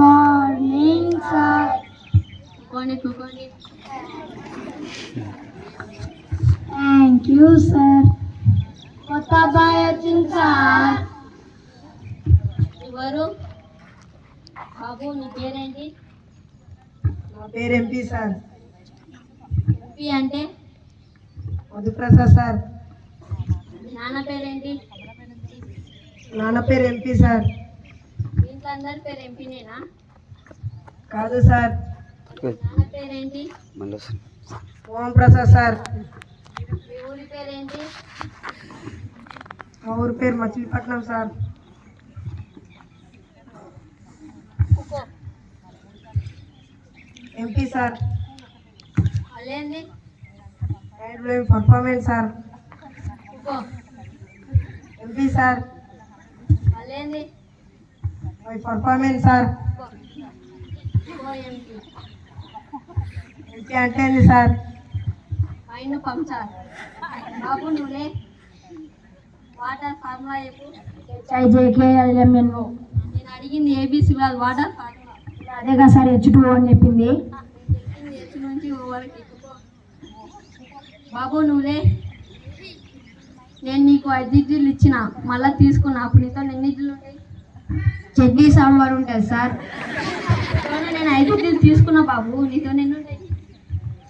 Morning sir. కూకోండి. Thank you sir. కొత్త అబ్బాయి వచ్చింది సార్. ఎవరు బాబు? నీ పేరేంటి? నా పేరు ఎంపీ సార్. ఎంపీ అంటే? మధుప్రసాద్ సార్. నాన్న పేరేంటి? నాన్న పేరు ఎంపీ సార్. ఇంట్లో అందరి పేరు ఎంపీనేనా? కాదు సార్. నాన్న పేరేంటి? ఓం ప్రసాద్ సార్. మీ ఊరి పేరేంటి? మా ఊరి పేరు మచిలీపట్నం సార్. కూకో. MP sir. అదేంది? Performance sir. కూకో. MP sir. అదేంది? My performance sir. కూకో ఎంపీ. ఎంపీ అంటే ఏంది సార్? Mind puncture. బాబు నువ్వులే. వాటర్ ఫార్ములా చెప్పు. HIJKLMNO. నేను అడిగింది ఏబీసీ కాదు, వాటర్ ఫార్ములా. అదే కదా సార్ H2O అని చెప్పింది. చెప్పింది హెచ్ నుంచి ఓ వరకు ఎక్కుకో. బాబు నువ్వులే. నేను నీకు 5 ఇడ్లీలు ఇచ్చిన, మళ్ళీ తీసుకున్నా. అప్పుడు నీతో ఎన్ని ఇడ్లీలు ఉంటాయి? చట్నీ సాంబార్ ఉంటుంది సార్. నేను 5 ఇడ్లీలు తీసుకున్నా బాబు, నీతో ఎన్ని ఉంటాయి?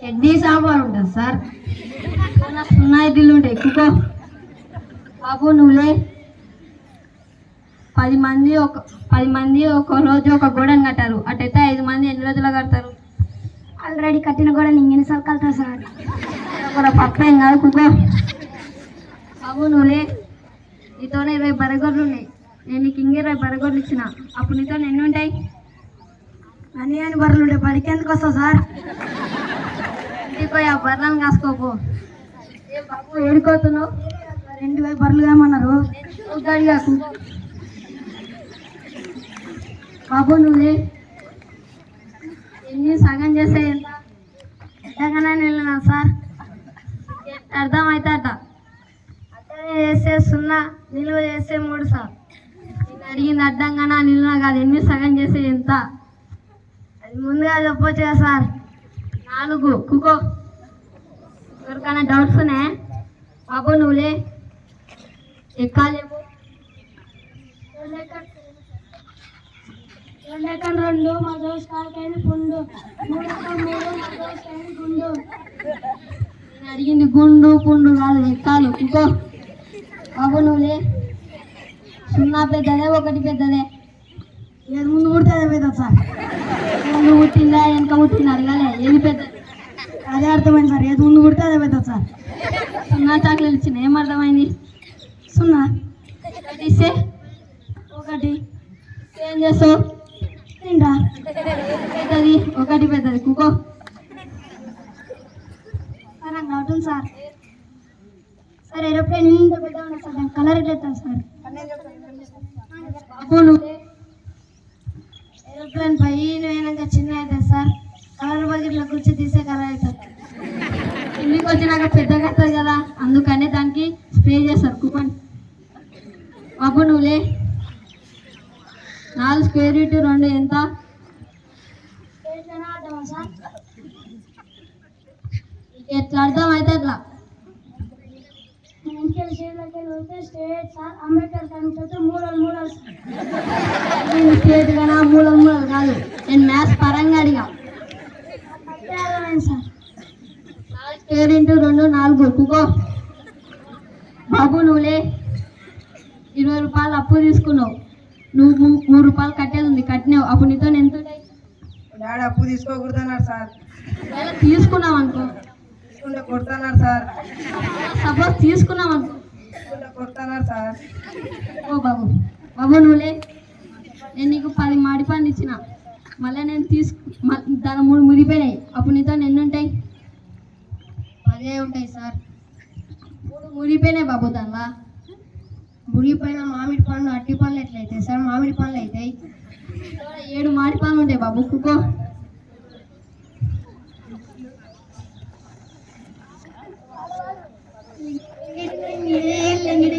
చట్నీ సాంబార్ ఉంటుంది సార్. 0 ఇడ్లీలు ఉంటాయి. ఎక్కుకో. బాబు నువ్వులే. 10 మంది ఒక రోజు ఒక గోడను కట్టారు. అటైతే 5 మంది ఎన్ని రోజులు కడతారు? ఆల్రెడీ కట్టిన కూడా ఇంకెన్నిసార్లు కలుతా సార్. కూడా పప్పేం కాదు. కుకో. బాబు నువ్వులే. నీతోనే 20 బరగొడ్లు ఉన్నాయి. నేను నీకు 20 బరగొడ్లు ఇచ్చిన, అప్పుడు నీతో ఎన్ని ఉంటాయి? అని బర్రెలు ఉంటే పడికి ఎందుకు వస్తా సార్? ఇంటికి పోయి ఆ బర్రెలను కాసుకోపో. ఏ బాబు ఏడుకోతున్నావు? 2000 బర్రెలు ఏమన్నారు? కాకు. బాబు నువ్వులే. ఎన్ని సగం చేస్తే ఎంత? ఎంతగానే వెళ్ళినా సార్. అర్థమైతే అట్ట. అట్టనే చేస్తే 0, నిలువ చేస్తే 3 సార్. నేను అడిగింది అడ్డంగానా నిలువ కాదు. ఎన్ని సగం చేస్తే ఎంత? అది ముందుగా చెప్పొచ్చు కదా సార్. 4. కుకో. ఎవరికైనా డౌట్స్ ఉన్నాయా? బాబు నువ్వులే. ఎక్కాలి చెప్పు. 2 మా దోస్తాలకైన గుండు, 3 మా దోస్తాలకైన గుండు. నేను అడిగింది గుండు పుండు కాదు, ఎక్కాలు. కుకో. బాబు నువ్వులే. 0 పెద్దదే, 1 పెద్దదే. ఏది ముందు పుడితే అదే పెద్ద సార్. ముందు పుట్టిందా వెనక పుట్టిందా అడగాలి. ఏది పెద్దది? అదే అర్థమైంది సార్. ఏది ముందు పుడితే అదే పెద్ద సార్. 0 చాక్లెట్ ఇచ్చిన, ఏం అర్థమైంది? 0. 1 ఇస్తే 1. ఏం చేస్తావు? తింటా. పెద్దది 1 పెద్దది. కుకో. సార్ నాకు డౌట్ ఉంది సార్. సార్ ఏరోప్లేన్ ఇంత పెద్ద ఉన్నా సార్, దాని కలర్ ఎట్లా సార్? బాబు నువ్వులే. ఏరోప్లేన్ పైన అయినాక చిన్న అవుతుంది సార్. కలర్ బకెట్లో కూర్చి తీసే కలర్ అవుతుంది. ఇంటికి వచ్చినాక పెద్దగా అవుతుంది కదా, అందుకనే దానికి స్ప్రే చేస్తారు. కుకోండి. బాబు నువ్వులే. 4 స్క్వేర్ రూట్ 2 ఎంత? సార్ ఎట్లా అర్థం అయితే అట్లా. స్టేట్ సార్ అంబేద్కర్ కనిపిస్తే 3 సార్. నేను స్టేట్ గానా మూలలు కాదు, నేను మ్యాథ్స్ పరంగా అడిగా. Sir 4 square into 2 4. కుకో. బాబు నువ్వులే. 20 రూపాయలు అప్పు తీసుకున్నావు. నువ్వు 3 రూపాయలు కట్టేది ఉంది, కట్టినావు. అప్పుడు నీతో ఎంత ఉంటాయి? డాడీ అప్పు తీసుకోకూడదన్నారు సార్. ఒకవేళ తీసుకున్నావు అనుకో. తీసుకుంటే కొడతాన్నారు సార్. సపోజ్ తీసుకున్నావు అనుకో. తీసుకుంటే కొడతాన్నారు సార్. ఓ బాబు. బాబు నువ్వులే. నేను నీకు 10 మాడి పండ్లు ఇచ్చిన, మళ్ళీ నేను దాని 3 మురిపోయినాయి. అప్పుడు నీతో ఎన్ని ఉంటాయి? 10 ఉంటాయి సార్. 3 మురిపోయినాయి బాబు. దానిలా మురిగిపోయిన మామిడి పండ్లు, అట్టి పండ్లు ఎట్లయితాయి సార్? మామిడి పండ్లు అవుతాయి. 7 మాడి పండ్లు ఉంటాయి బాబు. కుకో.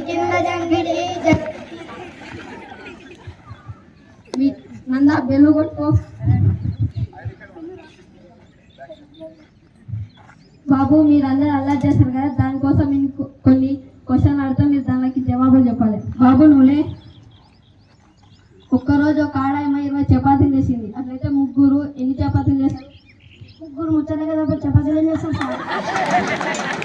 కింద జంగిడి నందా బెల్లు కొట్టుకో. బాబు మీరందరూ అల్లరి చేస్తారు కదా, దానికోసం మీకు కొన్ని క్వశ్చన్ అడిగితే మీరు దానికి జవాబులు చెప్పాలి. బాబు నువ్వులే. ఒక్కరోజు ఒక ఆడాయమ 20 చపాతీలు చేసింది. అట్లయితే ముగ్గురు ఎన్ని చపాతీలు చేస్తారు? ముగ్గురు ముచ్చట కదా చపాతీలు చేస్తాం సార్.